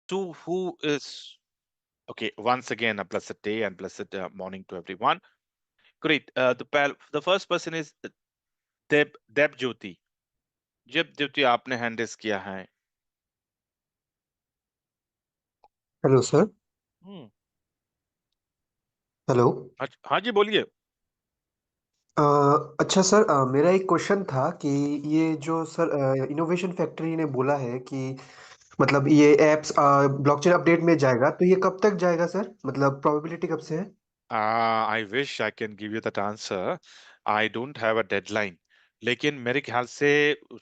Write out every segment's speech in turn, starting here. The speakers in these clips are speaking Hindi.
to who is okay. Once again, a blessed day and blessed morning to everyone. Great. The first person is Deb Jyoti. Deb Jyoti, आपने हैंड रेस किया है. Hello sir. हम्म. हेलो। हाँ जी, बोलिए. अ, अच्छा सर, मेरा एक क्वेश्चन था कि ये जो सर इनोवेशन फैक्ट्री ने बोला है कि मतलब ये एप्स ब्लॉकचेन अपडेट में जाएगा, तो ये कब तक जाएगा सर? मतलब प्रोबेबिलिटी कब से है? I wish I can give you that answer. I don't have a deadline. लेकिन मेरे ख्याल से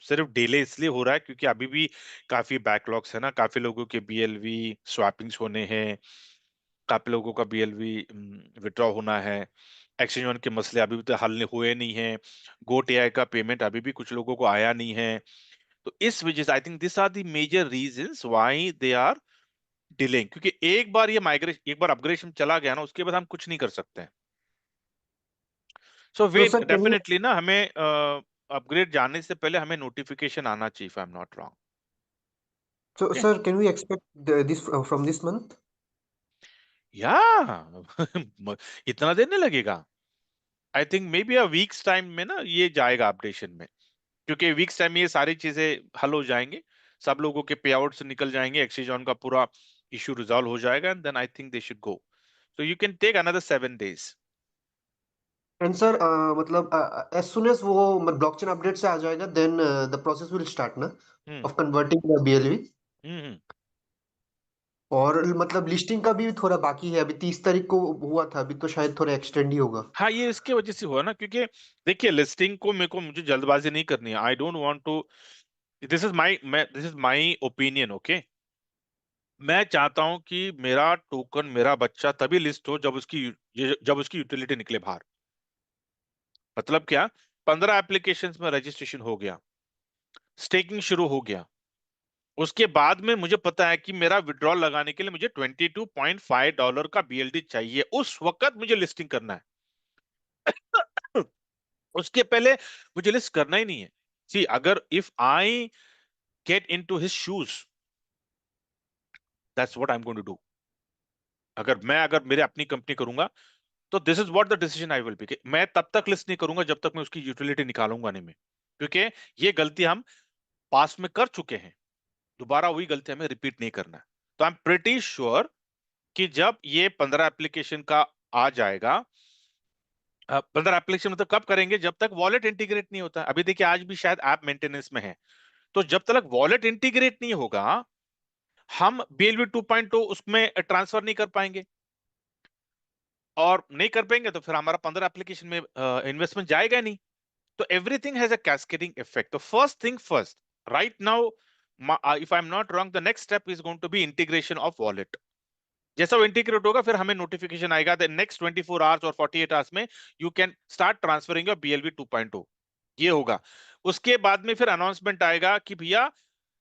सिर्फ डिले इसलिए हो रहा है क्योंकि अभी भी काफी बैकलॉग्स है ना. काफी लोगों के बीएलवी स्वैपिंग्स होने हैं. काफी लोगों का बीएलवी विड्रॉ होना है. एक्सचेंज वन के मसले अभी भी तो हल हुए नहीं हैं. गोट एआई का पेमेंट अभी भी कुछ लोगों को आया नहीं है. तो इस वजह से I think this are the major reasons why they are delaying. क्योंकि एक बार ये माइग्रेशन, एक बार अपग्रेडेशन चला गया ना, उसके बाद हम कुछ नहीं कर सकते हैं. सो तो wait, sir can you definitely ना हमें अपग्रेड जाने से पहले हमें नोटिफिकेशन आना चाहिए, if I am not wrong. तो okay. Sir can we expect this from this month? या इतना देर नहीं लगेगा. I think maybe a week's time में ना ये जाएगा अपडेशन में. क्योंकि वीक्स टाइम में ये सारी चीजें हल हो जाएंगे. सब लोगों के पे आउट से निकल जाएंगे. एक्सचेंज ऑन का पूरा इशू रिजॉल्व हो जाएगा and then I think they should go. So you can take another 7 days. And sir मतलब एज सुन एज वो ब्लॉकचेन अपडेट से आ जाएगा, then the process will start ना hmm. Of converting the BLV. Hmm. और मतलब लिस्टिंग का भी थोड़ा बाकी है, अभी 30 तारीख को हुआ था, अभी तो शायद थोड़ा एक्सटेंड ही होगा। हाँ, ये इसके वजह से हुआ ना, क्योंकि देखिए लिस्टिंग को मेरे को मुझे जल्दबाजी नहीं करनी है. I don't want to. This is my opinion. Okay. मैं चाहता हूं कि मेरा टोकन, मेरा बच्चा तभी लिस्ट हो जब उसकी यूटिलिटी निकले बाहर. मतलब क्या? 15 एप्लीकेशन में रजिस्ट्रेशन हो गया. स्टेकिंग शुरू हो गया. उसके बाद में मुझे पता है कि मेरा विड्रॉल लगाने के लिए मुझे $22.5 का बीएलडी चाहिए. उस वक्त मुझे लिस्टिंग करना है. उसके पहले मुझे लिस्ट करना ही नहीं है. सी, अगर if I get into his shoes, that's what I am going to do. अगर मेरे अपनी कंपनी करूंगा, तो this is what the decision I will be. मैं तब तक लिस्ट नहीं करूंगा जब तक मैं उसकी यूटिलिटी निकालूंगा नहीं मैं. क्योंकि ये गलती हम पास्ट में कर चुके हैं. दोबारा वही गलती हमें रिपीट नहीं करना है. तो आई एम प्रिटी श्योर कि जब ये 15 एप्लीकेशन का आ जाएगा. 15 एप्लीकेशन मतलब कब करेंगे? जब तक वॉलेट इंटीग्रेट नहीं होता. अभी देखिए आज भी शायद ऐप मेंटेनेंस में है. तो जब तक वॉलेट इंटीग्रेट नहीं होगा, हम बीएलवी 2.0 उसमें ट्रांसफर नहीं कर पाएंगे. और नहीं कर पाएंगे तो फिर हमारा 15 एप्लीकेशन में इन्वेस्टमेंट जाएगा ही नहीं. तो everything has a cascading effect. तो first thing first, right now, if I am not wrong, the next step is going to be integration of wallet. जैसा वो इंटीग्रेट होगा फिर हमें नोटिफिकेशन आएगा द नेक्स्ट 24 आवर्स और 48 आवर्स में you can start transferring your BLV 2.0. ये होगा. उसके बाद में फिर अनाउंसमेंट आएगा कि भैया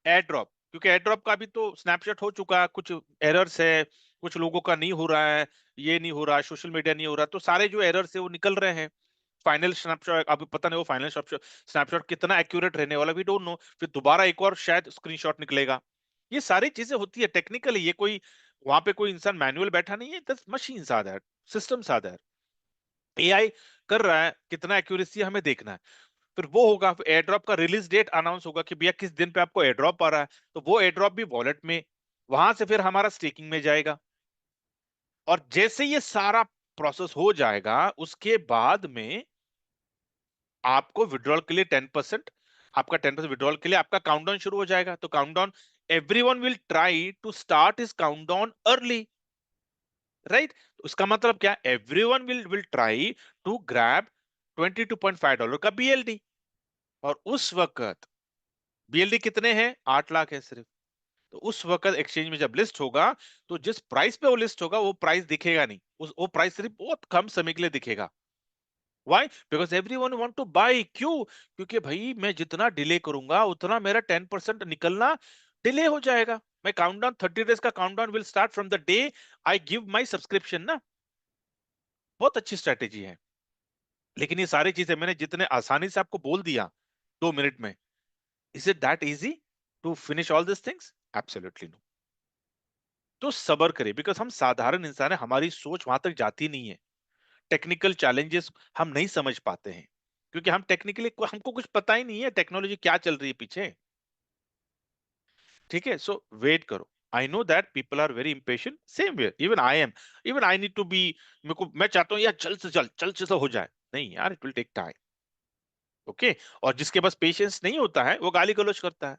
एयर ड्रॉप, क्योंकि एयर ड्रॉप का भी तो स्नैपशॉट हो चुका है. कुछ एरर्स है, कुछ लोगों का नहीं हो रहा है, ये नहीं हो रहा, सोशल मीडिया नहीं हो रहा. तो सारे जो एरर्स है वो निकल रहे हैं. फाइनल स्नैपशॉट अभी पता नहीं, वो फाइनल स्नैपशॉट कितना एक्यूरेट रहने वाला वी डोंट नो. फिर दोबारा एक और शायद स्क्रीनशॉट निकलेगा. ये सारी चीजें होती है टेक्निकली. ये कोई वहां पे कोई इंसान मैनुअल बैठा नहीं है. These machines are there, systems are there. AI कर रहा है, कितना एक्यूरेसी हमें देखना है. फिर वो होगा, फिर एयर ड्रॉप का रिलीज डेट अनाउंस होगा कि भैया किस दिन पे आपको एयर ड्रॉप आ रहा है. तो वो एयर ड्रॉप भी वॉलेट में, वहां से फिर हमारा स्टेकिंग में जाएगा. और जैसे ये सारा प्रोसेस हो जाएगा, उसके बाद में आपको विड्रॉल के लिए 10%, आपका 10% विड्रॉल के लिए आपका काउंटडाउन शुरू हो जाएगा. तो countdown, everyone will try to start his countdown early. Right. उसका मतलब क्या? Everyone will try to grab $22.5 का बीएलडी. और उस वक्त बीएलडी कितने हैं? 8 लाख है सिर्फ. तो उस वक्त एक्सचेंज में जब लिस्ट होगा, तो जिस प्राइस पे वो लिस्ट होगा वो प्राइस दिखेगा नहीं. वो प्राइस सिर्फ बहुत कम समय के लिए दिखेगा. Why? Because everyone want to buy. क्यों? क्योंकि भाई मैं जितना डिले करूंगा उतना मेरा 10% निकलना डिले हो जाएगा. मैं काउंटडाउन 30 डेज का countdown will start from the day I give my subscription ना. बहुत अच्छी स्ट्रेटेजी है. लेकिन ये सारी चीजें मैंने जितने आसानी से आपको बोल दिया 2 मिनट में, is it that easy to finish all this things? Absolutely no. तो सबर करें, बिकॉज हम साधारण इंसान है, हमारी सोच वहां तक जाती नहीं है। टेक्निकल चैलेंजेस हम नहीं समझ पाते हैं, क्योंकि हम टेक्निकली हमको कुछ पता ही नहीं है टेक्नोलॉजी क्या चल रही है पीछे। ठीक है, सो वेट करो। I know that people are very impatient, same where even I am. Even I need to be, मेरे को, मैं चाहता हूँ यार जल्द से हो जाए। नहीं यार, it will take time. Okay. और जिसके पास पेशेंस नहीं होता है वो गाली गलौज करता है,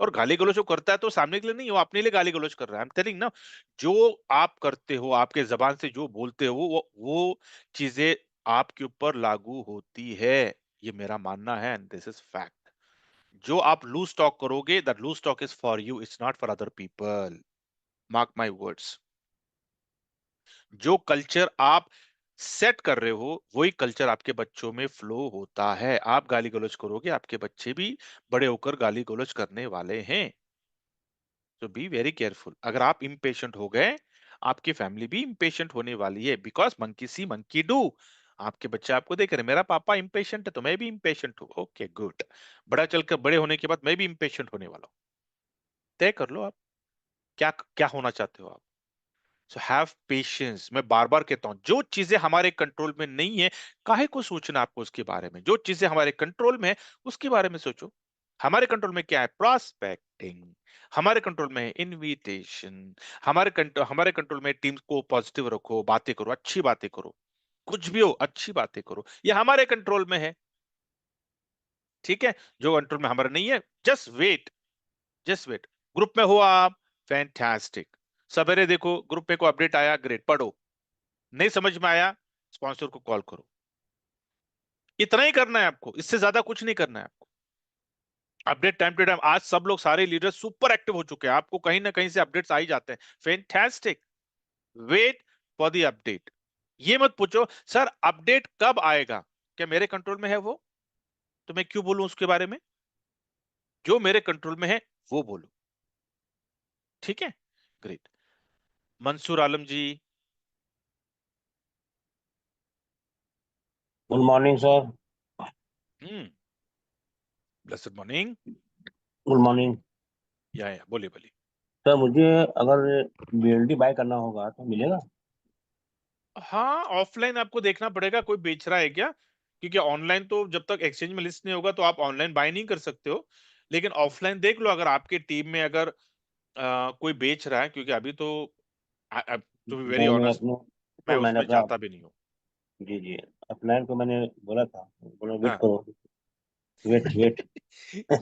और गाली गलौज जो करता है तो सामने के लिए नहीं, वो अपने लिए गाली गलौज कर रहा है। आई एम टेलिंग ना, जो आप करते हो, आपके जबान से जो बोलते हो, वो चीजें आपके ऊपर लागू होती है। ये मेरा मानना है, एंड दिस इज फैक्ट। जो आप लूज टॉक करोगे, that loose talk is for you, it's not for other people. Mark my words. जो कल्चर आप सेट कर रहे हो, वही कल्चर आपके बच्चों में फ्लो होता है। आप गाली गलौज करोगे, आपके बच्चे भी बड़े होकर गाली गलौज करने वाले हैं। तो बी वेरी केयरफुल। अगर आप इम्पेशेंट हो गए, आपकी फैमिली भी इम्पेशेंट होने वाली है, because monkey C monkey do. आपके बच्चे आपको देख रहे हैं, मेरा पापा इम्पेशेंट है तो मैं भी इम्पेशेंट हूँ, ओके गुड। बड़ा चलकर बड़े होने के बाद मैं भी इम्पेशेंट होने वाला हूँ। तय कर लो आप, क्या क्या होना चाहते हो आप। So have patience. मैं बार बार कहता हूं, जो चीजें हमारे कंट्रोल में नहीं है, काहे को सोचना आपको उसके बारे में। जो चीजें हमारे कंट्रोल में है, उसके बारे में सोचो। हमारे कंट्रोल में क्या है? प्रोस्पेक्टिंग। हमारे कंट्रोल में है इनविटेशन। हमारे कंट्रोल में टीम को पॉजिटिव रखो, बातें करो, अच्छी बातें करो। कुछ भी हो, अच्छी बातें करो, ये हमारे कंट्रोल में है। ठीक है। जो कंट्रोल में हमारा नहीं है, just wait, just wait. Group में हो आप, फैंटास्टिक। सवेरे देखो ग्रुप में को अपडेट आया, ग्रेट, पढ़ो। नहीं समझ में आया, स्पॉन्सर को कॉल करो। इतना ही करना है आपको, इससे ज्यादा कुछ नहीं करना है आपको। Update time to time. आज सब लोग, सारे लीडर सुपर एक्टिव हो चुके हैं, आपको कहीं ना कहीं से अपडेट्स आ ही जाते हैं। Fantastic. Wait for the update. ये मत पूछो सर अपडेट कब आएगा, क्या मेरे कंट्रोल में है वो? तो मैं क्यों बोलूं उसके बारे में? जो मेरे कंट्रोल में है वो बोलो। ठीक है, great. Mansoor Alam ji. Good morning sir. Hmm. Blessed morning. Good morning. Yeah बोलिए बोलिए। सर मुझे अगर बीएलडी बाय करना होगा तो मिलेगा? हाँ, ऑफलाइन आपको देखना पड़ेगा कोई बेच रहा है क्या, क्योंकि ऑनलाइन तो जब तक एक्सचेंज में लिस्ट नहीं होगा तो आप ऑनलाइन बाय नहीं कर सकते हो। लेकिन ऑफलाइन देख लो, अगर आपके टीम में अगर कोई बेच रहा है, क्योंकि अभी तो, टू बी वेरी मैंने ऑनेस्ट, अपने मैं तो मैंने उसमें अपना जाता भी नहीं हूँ। जी जी अपलाइन को मैंने बोला था, बोला वेट हाँ। करो, wait wait.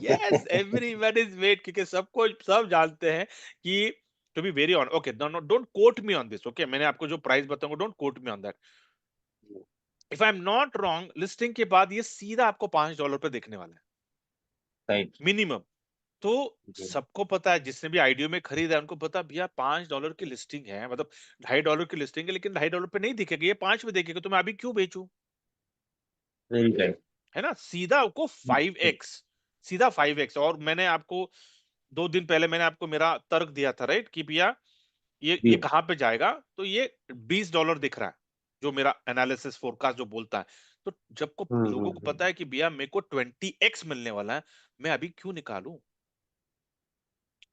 Yes, everyone is wait, क्योंकि सबको सब जानते हैं कि, to be very on, okay, don't quote me on this, okay, मैंने आपको जो प्राइस बताऊंगा, don't quote me on that. If I am not wrong, listing के बाद ये सीधा आपको $5 पे देखने वाला है, राइट। मिनिमम। तो सबको पता है, जिसने भी आईडियो में खरीदा है उनको पता है, भैया $5 की लिस्टिंग है, मतलब $2.5 की लिस्टिंग है, लेकिन $2.5 पे नहीं दिखेगी, ये 5 में दिखेगा, तो मैं अभी क्यों बेचूं? Very right. है ना, सीधा आपको 5x, सीधा 5x। और मैंने आपको 2 दिन पहले मैंने आपको मेरा तर्क दिया था, राइट, कि भैया ये जी। कहां पे जाएगा, तो ये $20 दिख रहा है, जो मेरा एनालिसिस फोरकास्ट जो बोलता है। तो जब को लोगों को पता हम्म। है कि भैया मेरे को 20x मिलने वाला है, मैं अभी क्यों निकालूं?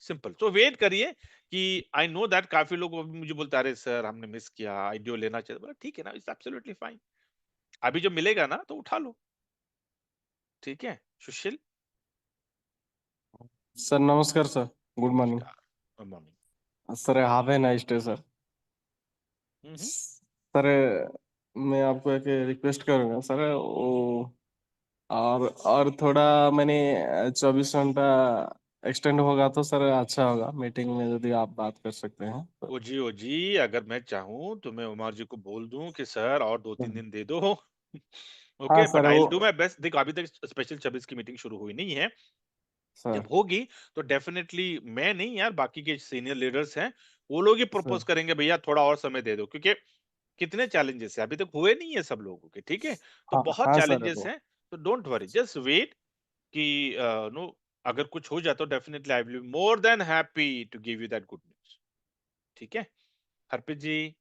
सिंपल। तो वेट करिए, कि आई नो दैट काफी लोग अभी मुझे बोलते हैं, अरे सर हमने मिस किया, आईडियो लेना चाहिए। बोला ठीक है ना, इट्स एब्सोल्युटली फाइन। अभी जो मिलेगा ना तो उठा लो। ठीक है, सुशील। सर नमस्कार सर। गुड मॉर्निंग नमस्कार। Good morning. Sir. Have a nice day sir. Hmm. Sir मैं आपको एक रिक्वेस्ट करूंगा सर, वो और थोड़ा मैंने 24 घंटा एक्सटेंड होगा तो सर अच्छा होगा, मीटिंग में यदि आप बात कर सकते हैं तो। ओ जी, अगर मैं चाहूं तो मैं उमर जी को बोल दूं कि सर और 2-3 दिन दे दो। हाँ ओके, बट सर आई वो विल डू माय बेस्ट। देखो अभी तक स्पेशल 26 की मीटिंग शुरू हुई नहीं है। सर जब होगी तो डेफिनेटली, मैं नहीं यार, बाकी के सीनियर लीडर्स हैं, वो लोग ही सर प्रपोज करेंगे, भैया थोड़ा और समय दे दो, क्योंकि कितने चैलेंजेस है, अभी तक हुए नहीं है सब लोगों के। ठीक है, तो हाँ बहुत हाँ सर चैलेंजेस वो हैं। तो डोंट वरी, जस्ट वेट, कि नो, अगर कुछ हो जाए तो definitely I will be more than happy to give you that good news. ठीक है, Harpreet ji.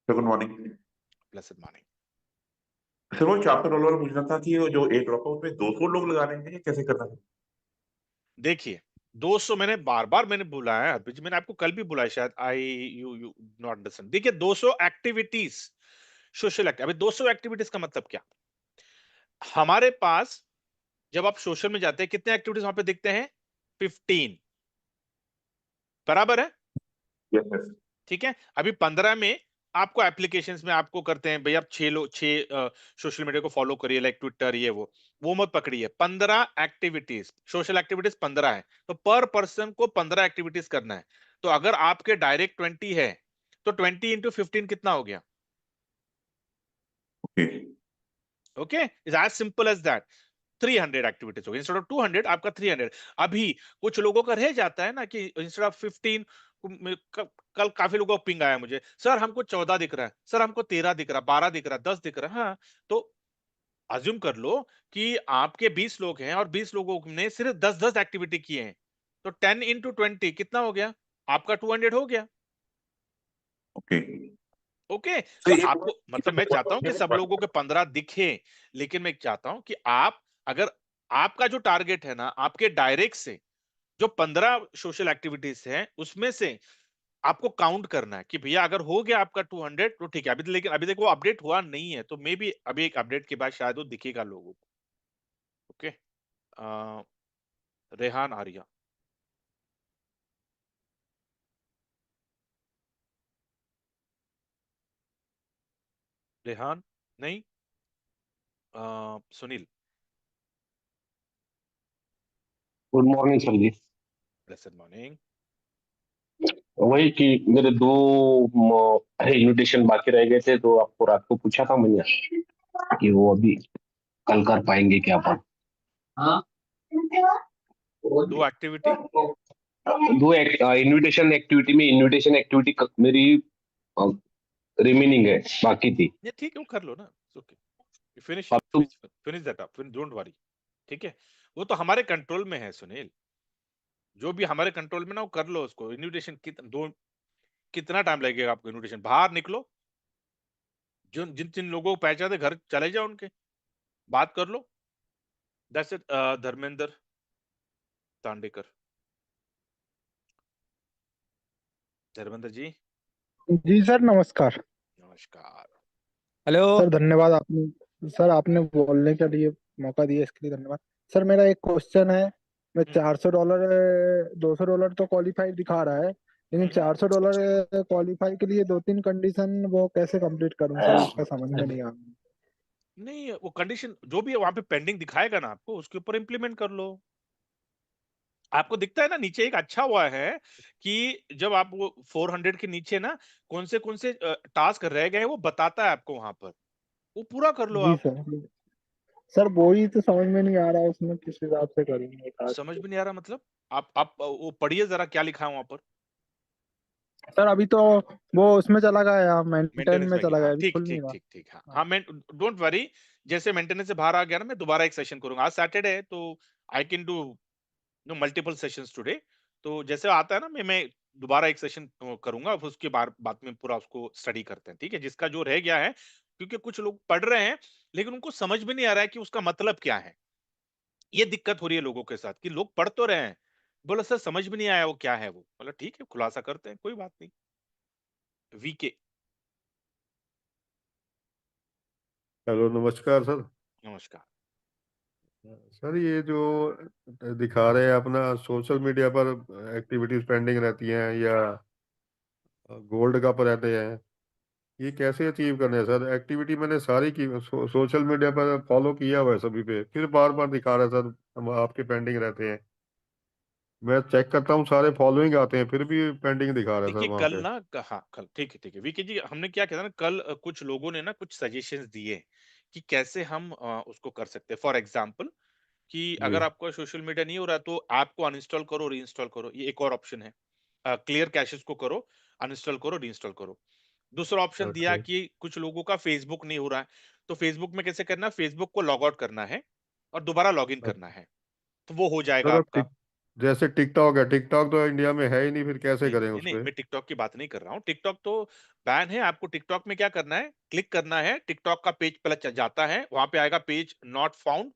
Sir good morning. Blessed morning. Sir वो $400 पूछना था कि वो जो एक ड्रॉप है उसमें 200 लोग लगाने हैं या कैसे करना है? देखिए, 200 मैंने बार बार मैंने बोला है हरप्रीत जी, मैंने आपको कल भी बोला है शायद, आई यू नॉट अंडरस्टैंड। देखिए 200 एक्टिविटीज, सोशल एक्टिविटी। अभी 200 एक्टिविटीज का मतलब क्या? हमारे पास जब आप सोशल में जाते हैं कितने एक्टिविटीज वहां पे दिखते हैं? 15, बराबर है? Yes, yes. ठीक है। अभी 15 में आपको एप्लीकेशंस में आपको करते हैं भाई, आप 6 सोशल मीडिया को फॉलो करिए, लाइक ट्विटर, ये वो मत पकड़िए। 15 एक्टिविटीज, सोशल एक्टिविटीज 15 है, तो पर पर्सन को 15 एक्टिविटीज करना है। तो अगर आपके डायरेक्ट 20 है तो 20 इंटू 15 कितना हो गया? Okay. Okay, is as simple as that. 300 activities हो गई, इंस्टेड ऑफ 200 आपका 300। अभी कुछ लोगों का रह जाता है ना कि इंस्टेड ऑफ 15, कल काफी लोगों का पिंग आया मुझे, सर हमको 14 दिख रहा है, सर हमको 13 दिख रहा है, 12 दिख रहा है, 10 दिख रहा है। हाँ, तो अज्यूम कर लो कि आपके 20 लोग हैं और 20 लोगों ने सिर्फ 10-10 एक्टिविटी किए हैं, तो 10 इंटू 20 कितना हो गया? आपका 200 हो गया। Okay. ओके, So तो ये आपको मतलब मैं चाहता हूं कि सब लोगों के 15 दिखे, लेकिन मैं चाहता हूं कि आप, अगर आपका जो टारगेट है ना, आपके डायरेक्ट से जो 15 सोशल एक्टिविटीज हैं उसमें से आपको काउंट करना है कि भैया अगर हो गया आपका 200 तो ठीक है। अभी तो, लेकिन अभी तक वो अपडेट हुआ नहीं है, तो मे बी अभी एक अपडेट के बाद शायद वो दिखेगा लोगों को। ओके, रेहान आर्या। रेहान नहीं, Sunil. Good morning sir ji. Blessed morning. वही कि मेरे दो इनविटेशन बाकी रह गए थे, तो आपको रात को पूछा था मैंने कि वो अभी कल कर पाएंगे क्या अपन। हाँ, 2 एक्टिविटी। दो इनविटेशन एक्टिविटी में, इनविटेशन एक्टिविटी मेरी रिमेनिंग है, बाकी थी। ये ठीक है, वो कर लो ना, ओके, फिनिश अब तो finish that up, don't worry. ठीक है, वो तो हमारे कंट्रोल में है सुनील, जो भी हमारे कंट्रोल में ना वो कर लो उसको। इन्विटेशन कितना टाइम लगेगा आपको? इन्विटेशन बाहर निकलो, जिन जिन जिन लोगों को पहचानते घर चले जाओ, उनके बात कर लो। That's it. धर्मेंद्र तांडेकर। धर्मेंद्र जी जी सर, नमस्कार। नमस्कार। हेलो। सर धन्यवाद, आपने सर आपने बोलने के लिए मौका दिया, इसके लिए धन्यवाद। सर मेरा एक क्वेश्चन है। मैं $400, $200 तो क्वालिफाई दिखा रहा है, लेकिन $400 क्वालिफाई के लिए 2-3 कंडीशन वो कैसे कंप्लीट करूं सर, उसका समझ में नहीं आ रहा। नहीं, वो कंडीशन जो भी वहां पे पेंडिंग दिखाएगा ना आपको, उसके ऊपर इंप्लीमेंट कर लो। आपको दिखता है ना नीचे एक अच्छा हुआ है कि जब आप वो 400 के नीचे ना कौन से टास्क रह गए हैं, वो बताता है आपको वहां पर, वो पूरा कर लो जी आप। सर। सर वो ही तो समझ में नहीं आ रहा, उसमें किस हिसाब से करूंगा समझ टास्क। में नहीं आ रहा मतलब? आप वो पढ़िए जरा क्या लिखा है वहां पर। सर अभी तो वो उसमें चला गया, मेंटेन मेंटेनेंस में में गया, चला हाँ गया, अभी ठीक खुल नहीं ठीक रहा। ठीक ठीक, हाँ हाँ। हाँ, मैं डोंट वरी। जैसे मेंटेनेंस से बाहर आ गया ना, मैं दोबारा एक सेशन करूंगा। आज सैटरडे है तो I can do no multiple sessions today. तो जैसे आता है ना, मैं दोबारा एक सेशन करूंगा, फिर उसके बाद में पूरा उसको स्टडी करते हैं, ठीक है, जिसका जो रह गया है। क्योंकि कुछ लोग पढ़ रहे हैं लेकिन उनको समझ में नहीं आ रहा है कि उसका मतलब क्या है। ये दिक्कत हो रही है लोगों के साथ कि लोग पढ़ तो रहे हैं, बोला सर समझ में नहीं आया वो क्या है। वो बोला ठीक है, खुलासा करते हैं, कोई बात नहीं। वीके। हेलो, नमस्कार सर। नमस्कार। सर ये जो दिखा रहे हैं अपना सोशल मीडिया पर एक्टिविटीज पेंडिंग रहती हैं या गोल्ड कप रहते हैं, ये कैसे अचीव करने हैं सर? एक्टिविटी मैंने सारी की, सोशल मीडिया पर फॉलो किया हुआ है सभी पे, फिर बार बार दिखा रहा है सर हम आपके पेंडिंग रहते हैं। मैं चेक करता हूँ, सारे फॉलोइंग आते हैं, फिर भी पेंडिंग दिखा रहा है सर देखिए वहाँ कल पे। ना, हाँ कल ठीक है वीके जी, हमने क्या किया था ना कल, कुछ लोगों ने ना कुछ सजेशंस दिए कि कैसे हम उसको कर सकते हैं। फॉर एग्जांपल कि जी। अगर आपका सोशल मीडिया नहीं हो रहा तो ऐप को अनइंस्टॉल करो, रीइंस्टॉल करो, ये एक और ऑप्शन है। क्लियर कैशेस को करो, अनइंस्टॉल करो, रीइंस्टॉल करो। दूसरा ऑप्शन दिया ओके। कि कुछ लोगों का फेसबुक नहीं हो रहा है, तो फेसबुक में कैसे करना है, फेसबुक को लॉग आउट करना है और दोबारा लॉग इन करना है, तो वो हो जाएगा सर अब आपका। जैसे टिकटॉक है, टिकटॉक तो इंडिया में है ही नहीं, फिर कैसे नहीं करें नहीं उस नहीं, पे? मैं टिकटॉक की बात नहीं कर रहा हूँ, टिकटॉक तो बैन है। आपको टिकटॉक में क्या करना है, क्लिक करना है, टिकटॉक का पेज पहले जाता है, वहां पे आएगा पेज नॉट फाउंड,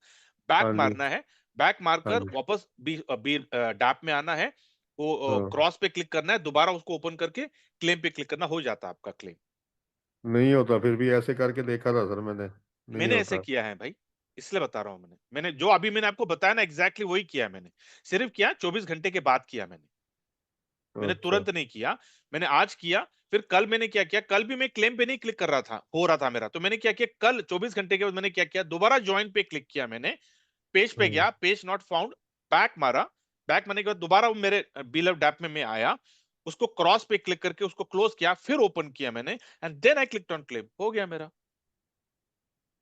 बैक हाँ जी। मारना है। बैक हाँ मारकर जी वापस डैप में आना है, वो हाँ क्रॉस पे क्लिक करना है, दोबारा उसको ओपन करके क्लेम पे क्लिक करना, हो जाता है आपका क्लेम। नहीं होता, फिर भी ऐसे करके देखा था सर मैंने, नहीं मैंने ऐसे होता। किया है भाई, इसलिए बता रहा हूं। मैंने जो अभी मैंने आपको बताया ना, एग्जैक्टली वही किया है मैंने। सिर्फ किया 24 घंटे के बाद किया मैंने अच्छा तुरंत नहीं किया। मैंने आज किया, फिर कल मैंने क्या किया, कल भी मैं क्लेम पे नहीं क्लिक कर रहा था, हो रहा था मेरा, तो मैंने क्या किया, कल 24 घंटे के बाद मैंने क्या किया, दोबारा ज्वाइन पे क्लिक किया मैंने, पेज पे हम्म, गया, पेज नॉट फाउंड, बैक मारा, बैक मारने के बाद दोबारा वो मेरे बिलव डैप में मैं आया, उसको क्रॉस पे क्लिक करके उसको क्लोज किया, फिर ओपन किया मैंने, and then I clicked on claim, हो गया मेरा।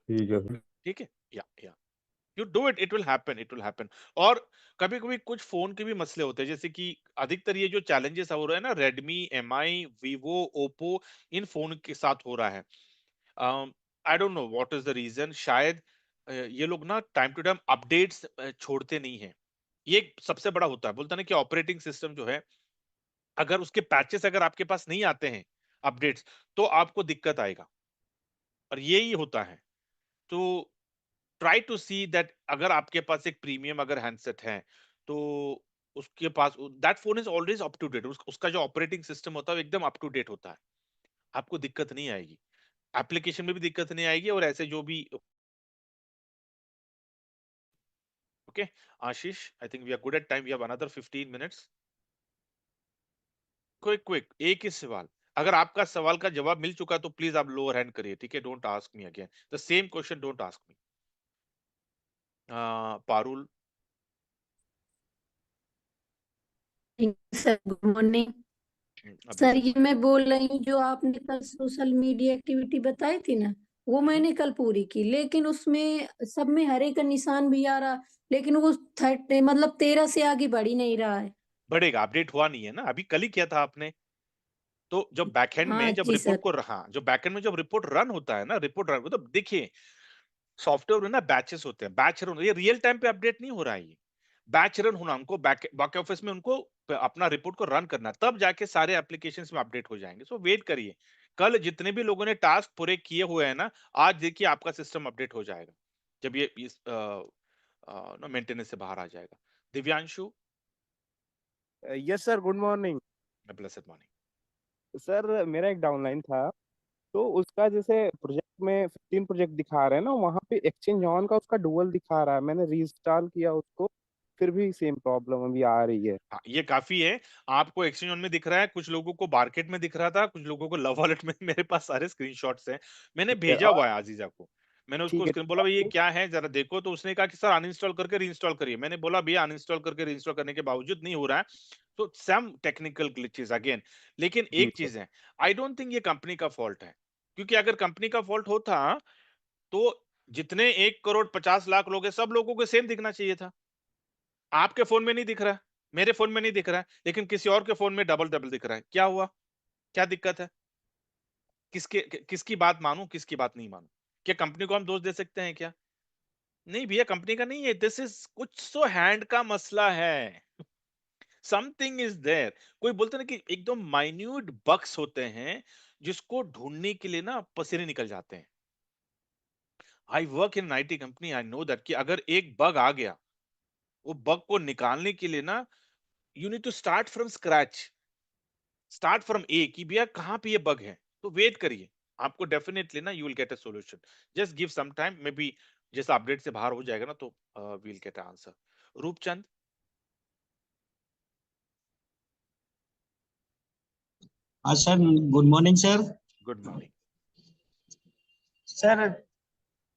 ठीक है सर। ठीक है, या you do it, it will happen, it will happen. और कभी कभी कुछ फोन के भी मसले होते हैं, जैसे कि अधिकतर ये जो चैलेंजेस हो रहे हैं ना, रेडमी, एमआई, वीवो, ओप्पो, इन फोन के साथ हो रहा है। I don't know what is the reason. शायद ये लोग ना टाइम टू टाइम अपडेट्स छोड़ते नहीं है। ये एक सबसे बड़ा होता है, बोलता ना कि ऑपरेटिंग सिस्टम जो है, अगर उसके पैचेस अगर आपके पास नहीं आते हैं, अपडेट्स, तो आपको दिक्कत आएगा, और यही होता है। तो ट्राई टू सी दैट अगर आपके पास एक प्रीमियम अगर हैंडसेट है, तो उसके पास that phone is always up to date, उसका जो ऑपरेटिंग सिस्टम होता है वो एकदम अप टू डेट होता है, आपको दिक्कत नहीं आएगी, एप्लीकेशन में भी दिक्कत नहीं आएगी, और ऐसे जो भी। Okay Ashish, I think we are good at time, we have another 15 minutes. Quick quick, एक ही सवाल, अगर आपका सवाल का जवाब मिल चुका तो प्लीज आप लोअर हैंड करिए, ठीक है, don't ask me again the same question, don't ask me. Parul. Sir good morning. अभी सर से ये मैं बोल रही हूँ, जो आपने कल सोशल मीडिया एक्टिविटी बताई थी ना, वो मैंने कल पूरी की, लेकिन उसमें सब में हरे का निशान भी आ रहा, लेकिन वो 13 से आगे बढ़ ही नहीं रहा है। बढ़ेगा, अपडेट हुआ नहीं है ना, अभी कल ही किया था आपने। तो जब बैकएंड हाँ में जब जी रिपोर्ट सर। को रहा, जो बैकएंड में जब रिपोर्ट रन होता है ना, रिपोर्ट रन मतलब देखिए, सॉफ्टवेयर में ना बैचेस होते हैं, बैच रन, ये रियल टाइम पे अपडेट नहीं हो रहा है, ये बैच रन होना, उनको बैक ऑफिस में उनको अपना रिपोर्ट को रन करना, तब जाके सारे एप्लीकेशंस में अपडेट हो जाएंगे। सो वेट करिए, कल जितने भी लोगों ने टास्क पूरे किए हुए हैं ना, आज देखिए आपका सिस्टम अपडेट हो जाएगा, जब ये इस मेंटेनेंस से बाहर आ जाएगा। Divyanshu. Yes sir, good morning. Blessed morning. Sir मेरा एक डाउनलाइन था, तो उसका जैसे प्रोजेक्ट में 15 प्रोजेक्ट दिखा रहे हैं ना, वहाँ पे एक्सचेंज ऑन का उसका डुअल दिखा रहा है। मैंने रीइंस्टॉल किया उसको, फिर भी सेम प्रॉब्लम अभी आ रही है। हाँ, ये काफी है। आपको एक्सचेंज ऑन में दिख रहा है, कुछ लोगों को मार्केट में दिख रहा था, कुछ लोगों को लव वॉलेट में। मेरे पास सारे स्क्रीनशॉट्स हैं, मैंने ठीक है, भेजा और हुआ है आजीजा को। मैंने उसको ठीक है, स्क्रीन बोला भाई ये क्या है जरा देखो, तो उसने कहा कि सर अनइंस्टॉल करके रीइंस्टॉल करिए। मैंने बोला भैया अनइंस्टॉल करके रीइंस्टॉल करने के बावजूद नहीं हो रहा है, तो सम टेक्निकल ग्लिचेस अगेन। लेकिन जी एक सर। चीज है, आई डोंट थिंक ये कंपनी का फॉल्ट है, क्योंकि अगर कंपनी का फॉल्ट होता तो जितने 1 करोड़ 50 लाख लोग हैं, सब लोगों को सेम दिखना चाहिए था। आपके फोन में नहीं दिख रहा है, मेरे फोन में नहीं दिख रहा है, लेकिन किसी और के फोन में डबल डबल दिख रहा है, क्या हुआ, क्या दिक्कत है, किसकी बात मानूं, किसकी बात नहीं मानूं? क्या कंपनी को हम दोष दे सकते हैं क्या? नहीं भैया, कंपनी का नहीं है, दिस इज कुछ तो हैंड का मसला है, समथिंग इज देयर। कोई बोलते ना कि एकदम माइन्यूट बग्स होते हैं, जिसको ढूंढने के लिए ना पसीने निकल जाते हैं। I work in IT company, I know that कि अगर एक बग आ गया, वो बग को निकालने के लिए ना, you need to start from scratch, start from A, कि भैया कहां पे ये बग है, तो वेट करिए, आपको डेफिनेटली ना you will get a solution, just give some time, maybe जैसा अपडेट से बाहर हो जाएगा ना, तो we will get answer. Roopchand. हाँ sir, good morning sir. Good morning. Sir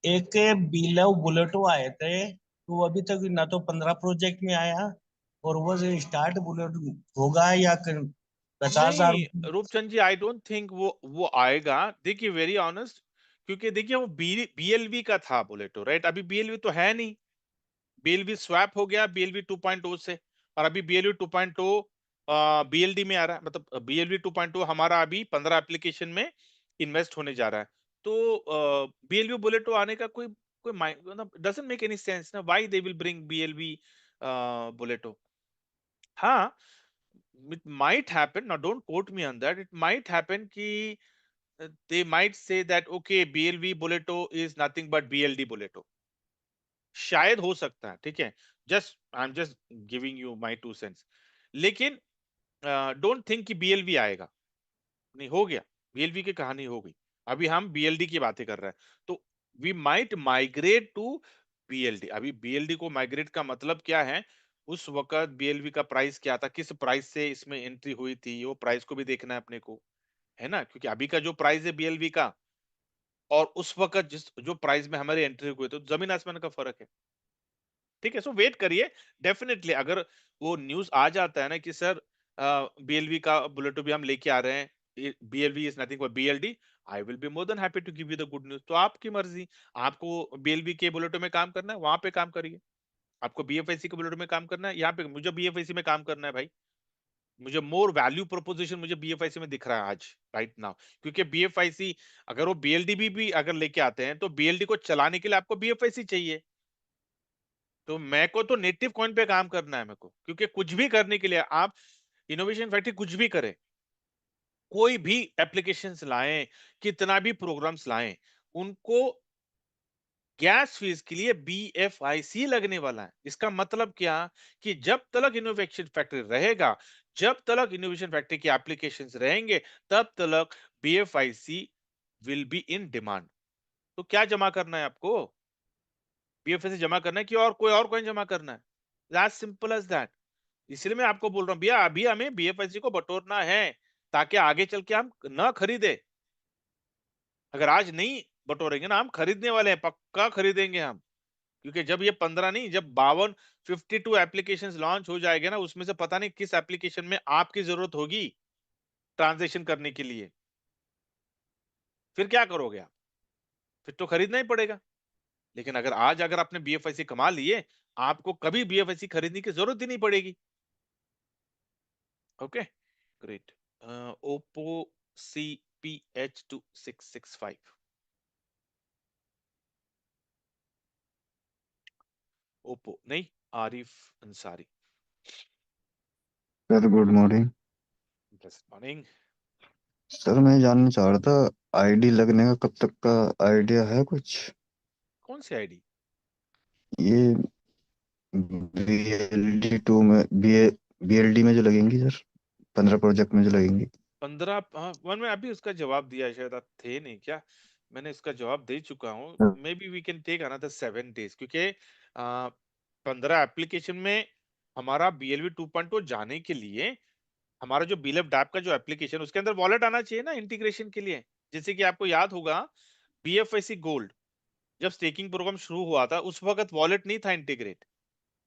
एक बीलव बुलेटो आए थे, तो अभी तक ना तो 15 प्रोजेक्ट में आया, और वो जो स्टार्ट बुलेट होगा या 50,000। नहीं रूपचंद जी, आई डोंट थिंक वो आएगा, देखिए वेरी ऑनेस्ट, क्योंकि देखिए वो बीएलवी का था बुलेटो, राइट? अभी बीएलवी तो है नहीं, बीएलवी स्वैप हो गया बीएलवी 2.0 से, और अभी बीएलवी 2.0 बीएलडी में आ रहा है, मतलब बीएलवी 2.0 हमारा अभी 15 एप्लीकेशन में इन्वेस्ट होने जा रहा है। तो बीएलवी बुलेटो आने का कोई कोई मतलब डजंट मेक एनी सेंस ना, why they will bring BLV बुलेटो। हाँ, it might happen, now don't quote me on that, it might happen कि they might say that okay BLV Bulleto is nothing but BLD Bulleto, शायद हो सकता है, ठीक है। I am just giving you my 2 sense. लेकिन डोंट थिंक कि बीएलवी आएगा, नहीं हो गया, बीएलवी की कहानी हो गई। अभी हम बीएलडी की बातें कर रहे हैं, तो we might migrate to BLD. अभी बीएलडी को माइग्रेट का मतलब क्या है, उस वक्त बीएलवी का प्राइस क्या था, किस प्राइस से इसमें एंट्री हुई थी, वो प्राइस को भी देखना है अपने को, है ना, क्योंकि अभी का जो प्राइस है बीएलवी का और उस वक्त जिस जो प्राइस में हमारे एंट्री हुए, तो जमीन आसमान का फर्क है। ठीक है, सो वेट करिए, डेफिनेटली अगर वो न्यूज आ जाता है ना कि सर बीएलवी का बुलेट भी हम लेके आ रहे हैं, BLV is nothing but BLD, I will be more than happy to give you the good news. तो आपकी मर्जी, आपको बीएलवी के बुलेटो में काम करना है वहां पे काम करिए, आपको बीएफआईसी के बुलेटो में काम करना है यहाँ पे, मुझे बीएफआईसी में काम करना है भाई। मुझे मोर वैल्यू प्रोपोजिशन मुझे बीएफआईसी में दिख रहा है आज राइट नाउ, क्योंकि बीएफआईसी अगर वो बीएलडी भी अगर लेके आते हैं तो बीएलडी को चलाने के लिए आपको बीएफआईसी चाहिए। तो मैं को तो नेटिव कॉइन पे काम करना है मेरे को, क्योंकि कुछ भी करने के लिए आप इनोवेशन फैक्ट्री कुछ भी करे, कोई भी एप्लीकेशंस लाएं, कितना भी प्रोग्राम्स लाएं, उनको गैस फीस के लिए बीएफआईसी लगने वाला है। इसका मतलब क्या, कि जब तक इनोवेशन फैक्ट्री रहेगा, जब तक इनोवेशन फैक्ट्री की एप्लीकेशंस रहेंगे, तब तक बीएफआईसी विल बी इन डिमांड। तो क्या जमा करना है आपको, बीएफआईसी जमा करना है कि और कोई और कॉइन जमा करना है, दैट सिंपल एज दैट। इसलिए मैं आपको बोल रहा हूं भैया, अभी हमें बीएफआईसी को बटोरना है ताकि आगे चल के हम ना खरीदे। अगर आज नहीं बटोरेंगे ना, हम खरीदने वाले हैं, पक्का खरीदेंगे हम, क्योंकि जब ये 15 नहीं, जब 52 एप्लीकेशंस लॉन्च हो जाएंगे ना, उसमें से पता नहीं किस एप्लीकेशन में आपकी जरूरत होगी ट्रांजेक्शन करने के लिए, फिर क्या करोगे आप, फिर तो खरीदना ही पड़ेगा। लेकिन अगर आज अगर आपने बीएफआईसी कमा लिए, आपको कभी बीएफआईसी खरीदने की जरूरत ही नहीं पड़ेगी। Okay great. Oppo CPH2665, Oppo नहीं, Arif Ansari. Sir good morning. Morning. Sir मैं जानना चाह रहा था आईडी लगने का कब तक का आइडिया है कुछ? कौन सी आईडी? ये BLD2 में BLD में जो लगेंगी सर, 15 प्रोजेक्ट में जो लगेंगी। 15 वन में अभी उसका जवाब दिया है, शायद आप थे नहीं क्या, मैंने इसका जवाब दे चुका हूँ। Maybe we can take another 7 days, क्योंकि 15 एप्लीकेशन में हमारा BLV 2.0 जाने के लिए हमारा जो बीएलएफ डैप का जो एप्लीकेशन, उसके अंदर वॉलेट आना चाहिए ना इंटीग्रेशन के लिए। जैसे कि आपको याद होगा BFIC गोल्ड जब स्टेकिंग प्रोग्राम शुरू हुआ था, उस वक्त वॉलेट नहीं था इंटीग्रेट,